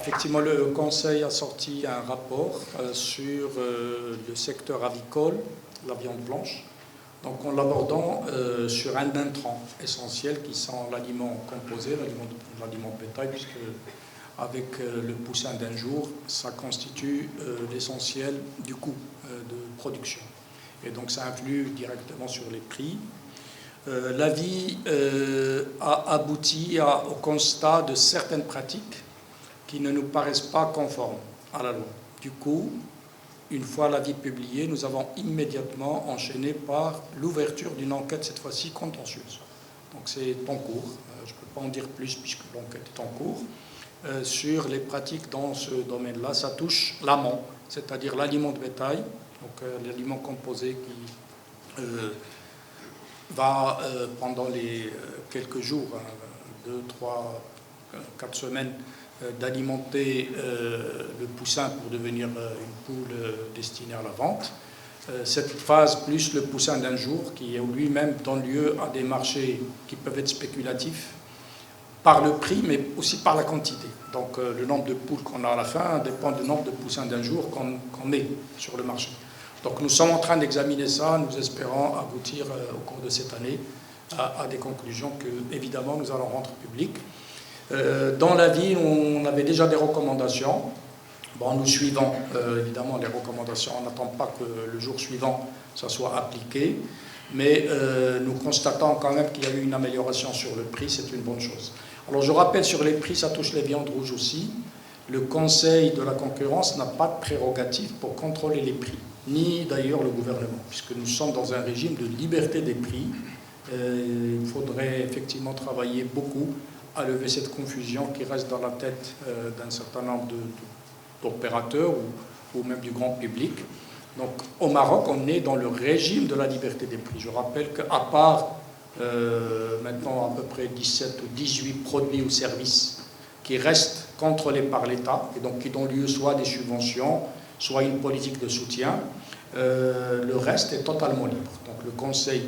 Effectivement, le Conseil a sorti un rapport sur le secteur avicole, la viande blanche, donc en l'abordant sur un intrant essentiel qui sont l'aliment composé, l'aliment bétail, puisque avec le poussin d'un jour, ça constitue l'essentiel du coût de production. Et donc ça influe directement sur les prix. L'avis a abouti au constat de certaines pratiques qui ne nous paraissent pas conformes à la loi. Du coup, une fois l'avis publié, nous avons immédiatement enchaîné par l'ouverture d'une enquête, cette fois-ci contentieuse. Donc c'est en cours, je ne peux pas en dire plus puisque l'enquête est en cours, sur les pratiques dans ce domaine-là. Ça touche l'amont, c'est-à-dire l'aliment de bétail, donc l'aliment composé qui va, pendant les quelques jours, 2, 3, 4 semaines, d'alimenter le poussin pour devenir une poule destinée à la vente. Cette phase, plus le poussin d'un jour, qui lui-même donne lieu à des marchés qui peuvent être spéculatifs par le prix, mais aussi par la quantité. Donc le nombre de poules qu'on a à la fin dépend du nombre de poussins d'un jour qu'on met sur le marché. Donc nous sommes en train d'examiner ça, nous espérons aboutir au cours de cette année à des conclusions que, évidemment, nous allons rendre publiques. Dans l'avis, on avait déjà des recommandations. Bon, nous suivons évidemment les recommandations, on n'attend pas que le jour suivant ça soit appliqué, mais nous constatons quand même qu'il y a eu une amélioration sur le prix, c'est une bonne chose. Alors je rappelle, sur les prix, ça touche les viandes rouges aussi. Le Conseil de la concurrence n'a pas de prérogative pour contrôler les prix, ni d'ailleurs le gouvernement, puisque nous sommes dans un régime de liberté des prix. Il faudrait effectivement travailler beaucoup à lever cette confusion qui reste dans la tête d'un certain nombre d'opérateurs ou même du grand public. Donc au Maroc, on est dans le régime de la liberté des prix. Je rappelle qu'à part maintenant à peu près 17 ou 18 produits ou services qui restent contrôlés par l'État et donc qui donnent lieu soit à des subventions, soit à une politique de soutien, le reste est totalement libre. Donc le Conseil,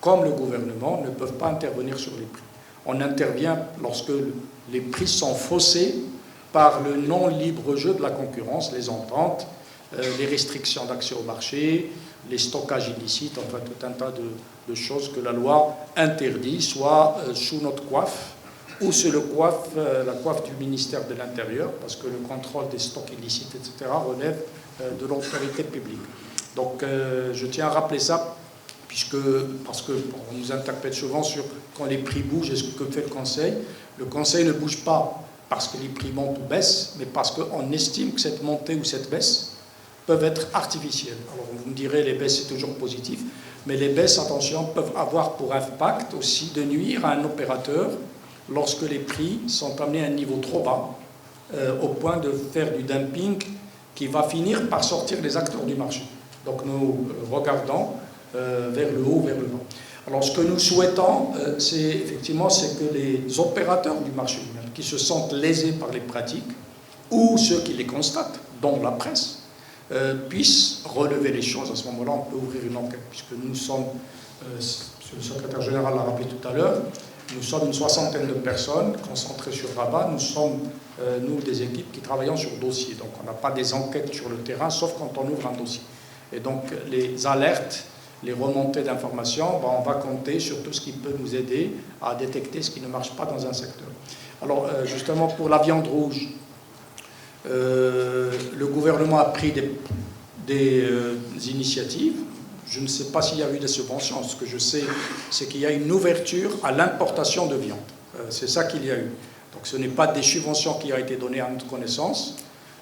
comme le gouvernement, ne peuvent pas intervenir sur les prix. On intervient lorsque les prix sont faussés par le non-libre jeu de la concurrence, les ententes, les restrictions d'accès au marché, les stockages illicites, enfin tout un tas de choses que la loi interdit, soit sous notre coiffe ou sous la coiffe du ministère de l'Intérieur, parce que le contrôle des stocks illicites, etc., relève de l'autorité publique. Donc je tiens à rappeler ça, parce qu'on nous interpelle souvent sur quand les prix bougent et ce que fait le Conseil. Le Conseil ne bouge pas parce que les prix montent ou baissent, mais parce qu'on estime que cette montée ou cette baisse peuvent être artificielles. Alors vous me direz, les baisses c'est toujours positif, mais les baisses, attention, peuvent avoir pour impact aussi de nuire à un opérateur lorsque les prix sont amenés à un niveau trop bas, au point de faire du dumping qui va finir par sortir les acteurs du marché. Donc nous regardons vers le haut, vers le bas. Alors ce que nous souhaitons, c'est que les opérateurs du marché lui-même, qui se sentent lésés par les pratiques, ou ceux qui les constatent, dont la presse, puissent relever les choses. À ce moment-là, on peut ouvrir une enquête, puisque nous sommes, le secrétaire général l'a rappelé tout à l'heure, nous sommes une soixantaine de personnes concentrées sur Rabat. Nous sommes, nous, des équipes qui travaillons sur dossier. Donc on n'a pas des enquêtes sur le terrain, sauf quand on ouvre un dossier. Et donc les alertes, les remontées d'informations, on va compter sur tout ce qui peut nous aider à détecter ce qui ne marche pas dans un secteur. Alors justement, pour la viande rouge, le gouvernement a pris des initiatives. Je ne sais pas s'il y a eu des subventions. Ce que je sais, c'est qu'il y a une ouverture à l'importation de viande. C'est ça qu'il y a eu. Donc ce n'est pas des subventions qui ont été données à notre connaissance.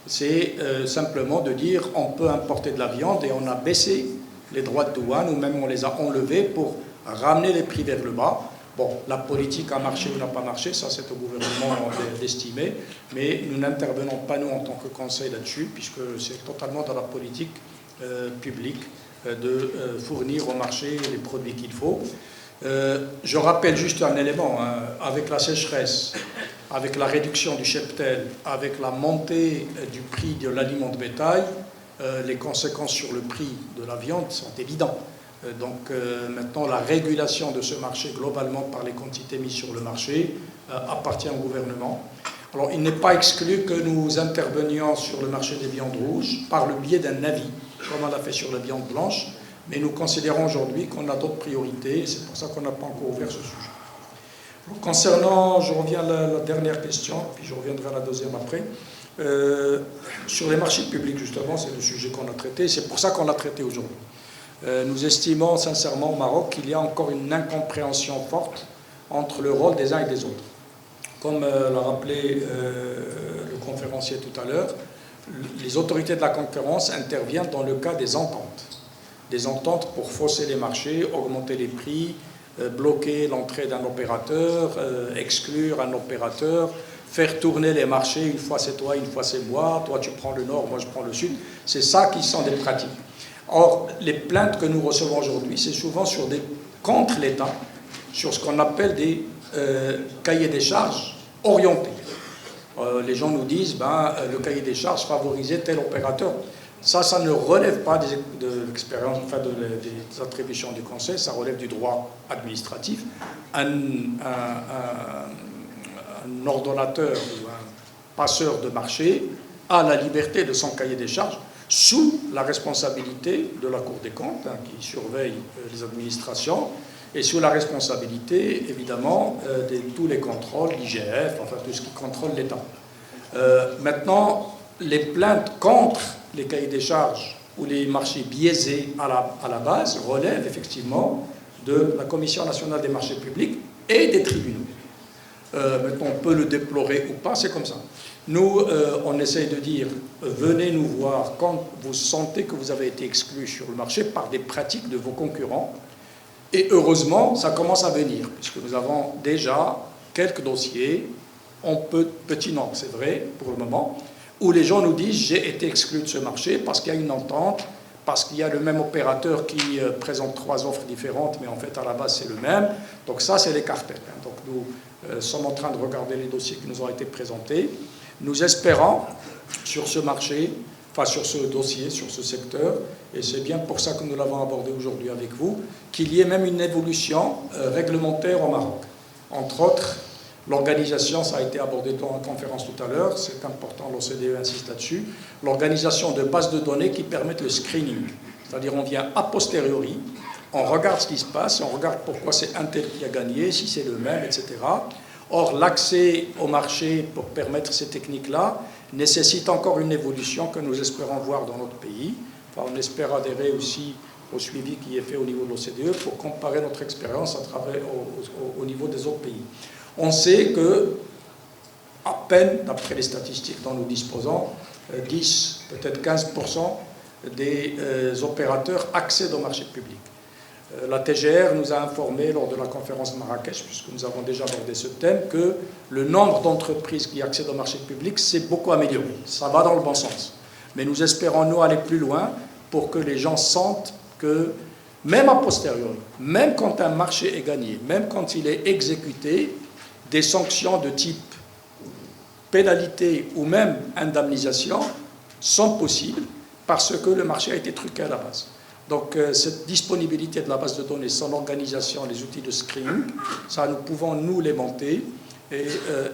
C'est simplement de dire on peut importer de la viande et on a baissé les droits de douane, ou même on les a enlevés pour ramener les prix vers le bas. Bon, la politique a marché ou n'a pas marché, ça c'est au gouvernement d'estimer, mais nous n'intervenons pas nous en tant que conseil là-dessus, puisque c'est totalement dans la politique publique de fournir au marché les produits qu'il faut. Je rappelle juste un élément, hein, avec la sécheresse, avec la réduction du cheptel, avec la montée du prix de l'aliment de bétail, les conséquences sur le prix de la viande sont évidentes. Donc maintenant, la régulation de ce marché globalement par les quantités mises sur le marché appartient au gouvernement. Alors, il n'est pas exclu que nous intervenions sur le marché des viandes rouges par le biais d'un avis, comme on l'a fait sur la viande blanche, mais nous considérons aujourd'hui qu'on a d'autres priorités, et c'est pour ça qu'on n'a pas encore ouvert ce sujet. Alors, concernant, je reviens à la dernière question, puis je reviendrai à la deuxième après, sur les marchés publics, justement, c'est le sujet qu'on a traité, c'est pour ça qu'on l'a traité aujourd'hui. Nous estimons sincèrement au Maroc qu'il y a encore une incompréhension forte entre le rôle des uns et des autres. Comme l'a rappelé le conférencier tout à l'heure, les autorités de la concurrence interviennent dans le cas des ententes. Des ententes pour fausser les marchés, augmenter les prix, bloquer l'entrée d'un opérateur, exclure un opérateur, faire tourner les marchés, une fois c'est toi, une fois c'est moi, toi tu prends le nord, moi je prends le sud. C'est ça qui sont des pratiques. Or, les plaintes que nous recevons aujourd'hui, c'est souvent contre l'État, sur ce qu'on appelle des cahiers des charges orientés. Les gens nous disent le cahier des charges favorisait tel opérateur. Ça ne relève pas de l'expérience, enfin des attributions du Conseil, ça relève du droit administratif. Un ordonnateur ou un passeur de marché a la liberté de son cahier des charges sous la responsabilité de la Cour des comptes, qui surveille les administrations, et sous la responsabilité, évidemment, de tous les contrôles, l'IGF, enfin tout ce qui contrôle l'État. Maintenant, les plaintes contre les cahiers des charges ou les marchés biaisés à la base relèvent effectivement de la Commission nationale des marchés publics et des tribunaux. Maintenant, on peut le déplorer ou pas, c'est comme ça. Nous, on essaye de dire, venez nous voir quand vous sentez que vous avez été exclu sur le marché par des pratiques de vos concurrents. Et heureusement, ça commence à venir, puisque nous avons déjà quelques dossiers, petit nombre, c'est vrai, pour le moment, où les gens nous disent, j'ai été exclu de ce marché parce qu'il y a une entente, parce qu'il y a le même opérateur qui présente 3 offres différentes, mais en fait, à la base, c'est le même. Donc ça, c'est les cartels. Donc nous sommes en train de regarder les dossiers qui nous ont été présentés. Nous espérons, sur ce marché, enfin sur ce dossier, sur ce secteur, et c'est bien pour ça que nous l'avons abordé aujourd'hui avec vous, qu'il y ait même une évolution réglementaire au Maroc. Entre autres, l'organisation, ça a été abordé dans la conférence tout à l'heure, c'est important, l'OCDE insiste là-dessus, l'organisation de bases de données qui permettent le screening. C'est-à-dire on vient a posteriori, on regarde ce qui se passe, on regarde pourquoi c'est un tel qui a gagné, si c'est le même, etc. Or, l'accès au marché pour permettre ces techniques-là nécessite encore une évolution que nous espérons voir dans notre pays. Enfin, on espère adhérer aussi au suivi qui est fait au niveau de l'OCDE pour comparer notre expérience au niveau des autres pays. On sait que, à peine, d'après les statistiques dont nous disposons, 10, peut-être 15% des opérateurs accèdent au marché public. La TGR nous a informé lors de la conférence de Marrakech, puisque nous avons déjà abordé ce thème, que le nombre d'entreprises qui accèdent au marché public s'est beaucoup amélioré. Ça va dans le bon sens. Mais nous espérons, nous, aller plus loin pour que les gens sentent que, même a posteriori, même quand un marché est gagné, même quand il est exécuté, des sanctions de type pénalité ou même indemnisation sont possibles parce que le marché a été truqué à la base. Donc cette disponibilité de la base de données, son organisation, les outils de screening, ça nous pouvons nous les monter. Et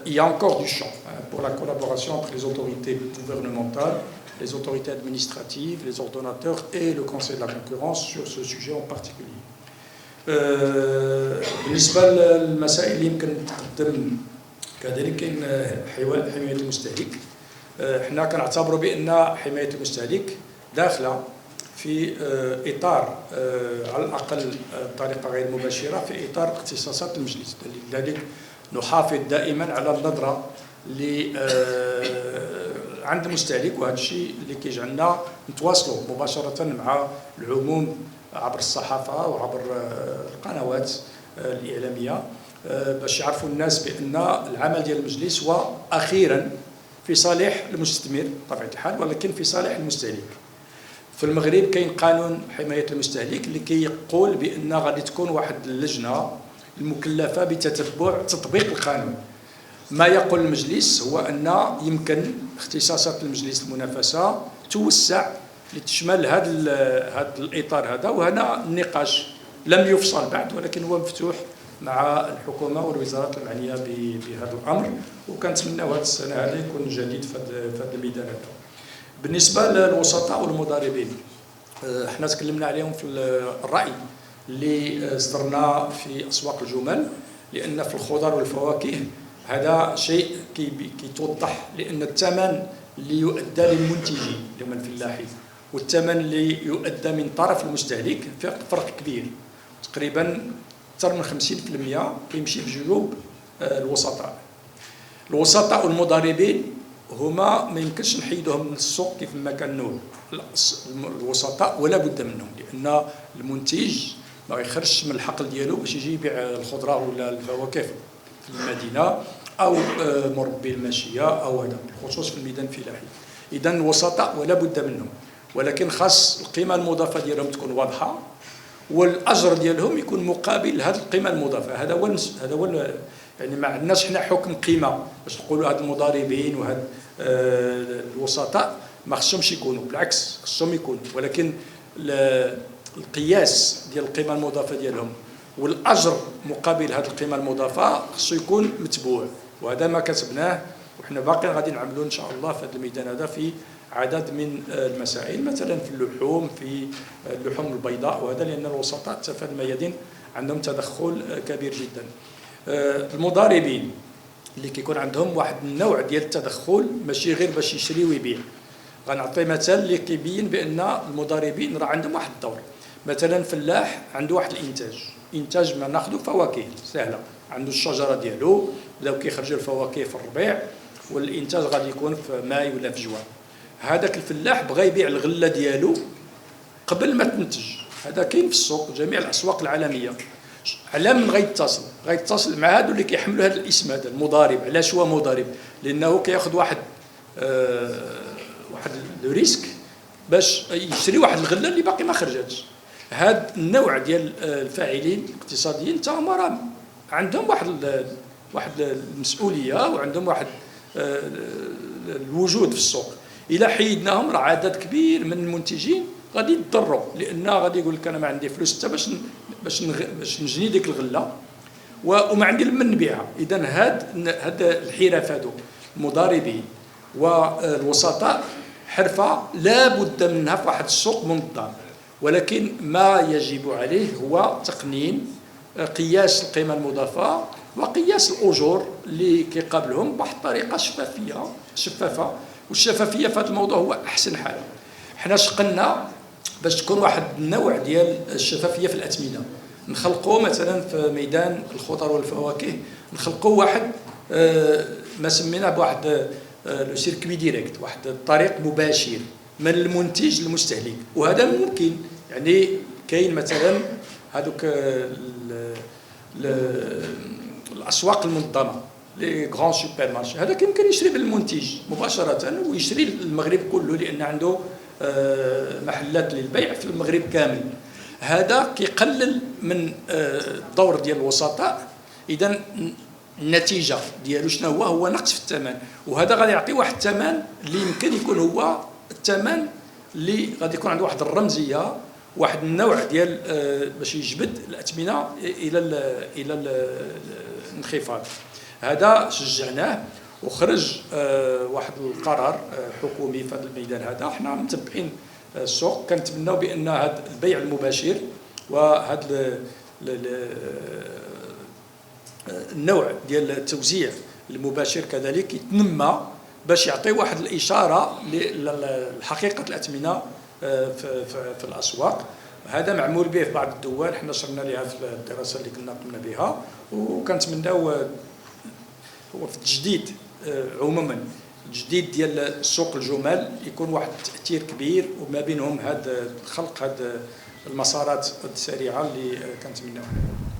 il y a encore du champ pour la collaboration entre les autorités gouvernementales, les autorités administratives, les ordonnateurs et le Conseil de la concurrence sur ce sujet en particulier. بالنسبة للمسائل اللي يمكن تقدم كذلك كاين حماية المستهلك. احنا كنعتبروا بأن حماية المستهلك داخلة في إطار على الأقل بطريقة غير مباشرة في إطار اختصاصات المجلس. لذلك نحافظ دائما على النظرة اللي عند المستهلك، وهذا الشيء اللي كيجعلنا نتواصلوا مباشرة مع العموم عبر الصحافة وعبر القنوات الإعلامية باش يعرفوا الناس بأن العمل ديال المجلس هو أخيرا في صالح المستثمر بطبيعة الحال، ولكن في صالح المستهلك. في المغرب كاين قانون حماية المستهلك اللي كيقول بأن غادي تكون واحد اللجنة المكلفة بتتبع تطبيق القانون. ما يقول المجلس هو أن يمكن اختصاصات المجلس المنافسة توسع لتشمل هذا الإطار هذا، وهنا النقاش لم يفصل بعد ولكن هو مفتوح مع الحكومه والوزارات المعنيه بهذا الامر، وكنتمناو هذه السنه هذا يكون جديد في هذا الميدان هذا. بالنسبه للوسطاء والمضاربين، احنا تكلمنا عليهم في الراي اللي صدرنا في اسواق الجمل، لان في الخضر والفواكه هذا شيء كيتوضح، لان الثمن اللي يؤدى للمنتجين اللي هما الفلاحين والثمن اللي يؤدى من طرف المستهلك فرق كبير، تقريبا اكثر من 50% كيمشي في جيوب الوسطاء. الوسطاء والمضاربين هما ما يمكنش نحيدوهم من السوق كيف ما كانوا الوسطاء، ولا بد منهم، لان المنتج ما يخرجش من الحقل ديالو باش يجي يبيع الخضره ولا الفواكه في المدينه، او مربي الماشيه او هذا، بالخصوص في الميدان الفلاحي. اذا الوسطاء ولا بد منهم، ولكن خاص القيمه المضافه ديالهم تكون واضحه، والاجر ديالهم يكون مقابل هذه القيمه المضافه. هذا هو يعني ما عندناش حنا حكم قيمه باش نقولوا هاد المضاربين وهاد الوسطاء ما خصهمش يكونوا، بالعكس خصهم يكونوا، ولكن القياس ديال القيمه المضافه ديالهم والاجر مقابل هذه القيمه المضافه خصو يكون متبوع، وهذا ما كتبناه، وحنا باقيين غادي نعملوا ان شاء الله في هذا الميدان هذا في عدد من المسائل، مثلا في اللحوم، في اللحوم البيضاء وهذا، لان الوسطاء في الميادين عندهم تدخل كبير جدا. المضاربين اللي كيكون عندهم واحد النوع ديال التدخل ماشي غير باش يشري ويبيع. غنعطي مثال اللي كيبين بان المضاربين راه عندهم واحد الدور. مثلا فلاح عنده واحد انتاج ما ناخذوا فواكه سهله، عنده الشجره ديالو، بداو كيخرجوا الفواكه في الربيع، والانتاج غادي يكون في ماي ولا في جوان. هذاك الفلاح بغى يبيع الغله ديالو قبل ما تنتج، هذا كاين في السوق جميع الاسواق العالميه. على من غيتصل مع هادو اللي كيحملوا هذا الاسم هذا المضارب. علاش هو مضارب؟ لانه كياخذ واحد لو ريسك باش يشري واحد الغله اللي باقي ما خرجتش. هذا النوع ديال الفاعلين الاقتصاديين تا هما راه عندهم واحد المسؤوليه، وعندهم واحد الوجود في السوق. الا حيدناهم راه عدد كبير من المنتجين غادي يضروا، لان غادي يقول لك انا ما عندي فلوس حتى باش نجني ديك الغله، وما عندي لمن نبيعها. اذا هاد الحرف هادو المضاربين والوسطاء حرفه لا بد منها في واحد السوق منظم، ولكن ما يجب عليه هو تقنين قياس القيمه المضافه وقياس الاجور اللي كيقابلهم بواحد الطريقه شفافه. والشفافيه في هذا الموضوع هو احسن حاجه. حنا شقلنا باش تكون واحد النوع ديال الشفافيه في الاثمنه، نخلقوا مثلا في ميدان الخضر والفواكه نخلقوا واحد ما سميناه بواحد لو سيركوي ديريكت، واحد الطريق مباشر من المنتج للمستهلك. وهذا ممكن، يعني كاين مثلا هذوك الاسواق المنظمه لي غران سوبر مارشي، هذا يمكن يشري بالمنتج مباشره ويشري المغرب كله، لان عنده محلات للبيع في المغرب كامل. هذا كيقلل من الدور ديال الوسطاء. اذا النتيجه ديالو شنو هو نقص في الثمن، وهذا غادي يعطي واحد الثمن اللي يمكن يكون هو الثمن اللي غادي يكون عنده واحد الرمزيه، واحد النوع ديال باش يجبد الاثمنه الى الانخفاض. هذا شجعناه وخرج واحد القرار حكومي في هذا الميدان هذا. حنا متبعين السوق، كنتمناو بان هذا البيع المباشر وهذا النوع ديال التوزيع المباشر كذلك يتنمى باش يعطي واحد الاشاره لحقيقه الاثمنه في الاسواق. هذا معمول به في بعض الدول، حنا شرنا لها في الدراسه اللي كنا قمنا بها، وكنتمناو هو في التجديد عموما، التجديد ديال سوق الجمل يكون واحد التاثير كبير، وما بينهم هذا خلق هذه المسارات السريعه اللي كنتمناوها.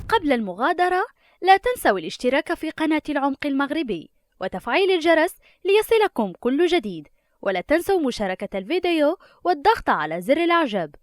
قبل المغادره لا تنسوا الاشتراك في قناه العمق المغربي وتفعيل الجرس ليصلكم كل جديد، ولا تنسوا مشاركه الفيديو والضغط على زر الاعجاب.